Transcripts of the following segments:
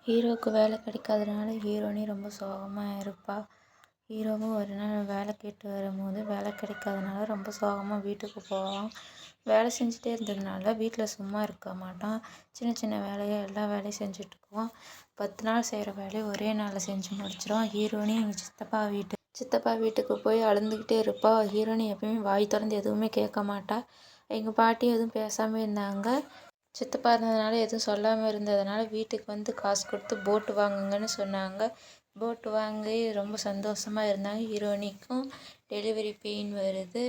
ஹீரோவுக்கு வேலை கிடைக்காதனால ஹீரோயினி ரொம்ப சோகமாக இருப்பா. ஹீரோவும் ஒரு நாள் வேலை கேட்டு வரும்போது வேலை கிடைக்காதனால ரொம்ப சோகமாக வீட்டுக்கு போவான். வேலை செஞ்சுட்டே இருந்ததுனால வீட்டில் சும்மா இருக்க மாட்டான். சின்ன சின்ன வேலையை எல்லா வேலையும் செஞ்சுட்ருக்குவான். 10 நாள் செய்கிற வேலையை ஒரே நாளில் செஞ்சு முடிச்சிடுவான். ஹீரோயினி எங்கள் சித்தப்பா வீட்டுக்கு போய் அழுந்துக்கிட்டே இருப்பா. ஹீரோயினி எப்பயுமே வாய் திறந்து எதுவுமே கேட்க மாட்டா. எங்கள் பாட்டி எதுவும் பேசாமல் இருந்தாங்க. சித்தப்பா இருந்ததுனால எதுவும் சொல்லாமல் இருந்ததுனால வீட்டுக்கு வந்து காசு கொடுத்து போட்டு வாங்குங்கன்னு சொன்னாங்க. போட்டு வாங்கி ரொம்ப சந்தோஷமாக இருந்தாங்க. ஹீரோயினிக்கும் டெலிவரி பெயின் வருது,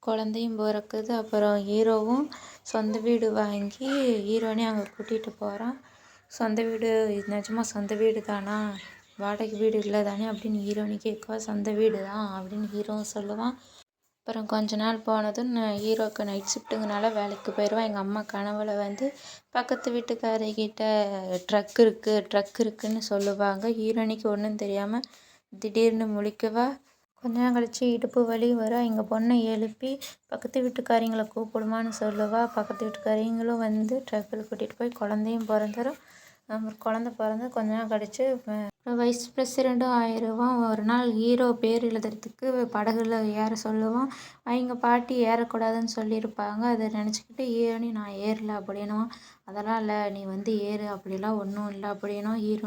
குழந்தையும் பிறக்குது. அப்புறம் ஹீரோவும் சொந்த வீடு வாங்கி ஹீரோயினி அங்கே கூட்டிகிட்டு போகிறான். சொந்த வீடு நிஜமா சொந்த வீடு தானா, வாடகை வீடு இல்லை தானே அப்படின்னு ஹீரோயினி கேட்குவா. சொந்த வீடு தான் அப்படின்னு ஹீரோவும் சொல்லுவான். அப்புறம் கொஞ்ச நாள் போனதும் ஹீரோவுக்கு நைட் ஷிஃப்ட்டுங்கனால வேலைக்கு போயிடுவான். எங்கள் அம்மா கனவுல வந்து பக்கத்து வீட்டுக்காரிக்கிட்ட ட்ரக் இருக்குன்னு சொல்லுவாங்க. ஹீரோயினிக்கு ஒன்றும் தெரியாமல் திடீர்னு முழிக்குவா. கொஞ்ச நேரம் கழிச்சு இடுப்பு வலி வரும். எங்கள் பொண்ணை எழுப்பி பக்கத்து வீட்டுக்காரிங்களை கூப்பிடுமான்னு சொல்லுவா. பக்கத்து வீட்டுக்காரிங்களும் வந்து ட்ரக்கில் கூட்டிகிட்டு போய் குழந்தையும் பிறந்துடும். அப்புறம் குழந்த பிறந்து கொஞ்ச நாள் கழிச்சு வைஸ் பிரசிடெண்ட்டும் ஆயிடுவான். ஒரு நாள் ஹீரோ பேர் எழுதுறதுக்கு படகுல ஏற சொல்லுவான். அவங்க பாட்டி ஏறக்கூடாதுன்னு சொல்லியிருப்பாங்க. அதை நினச்சிக்கிட்டு ஹீரோனி நான் ஏறல அப்படின்னுவான். அதெல்லாம் இல்லை, நீ வந்து ஏறு, அப்படிலாம் ஒன்றும் இல்லை அப்படின்னும் ஹீரோ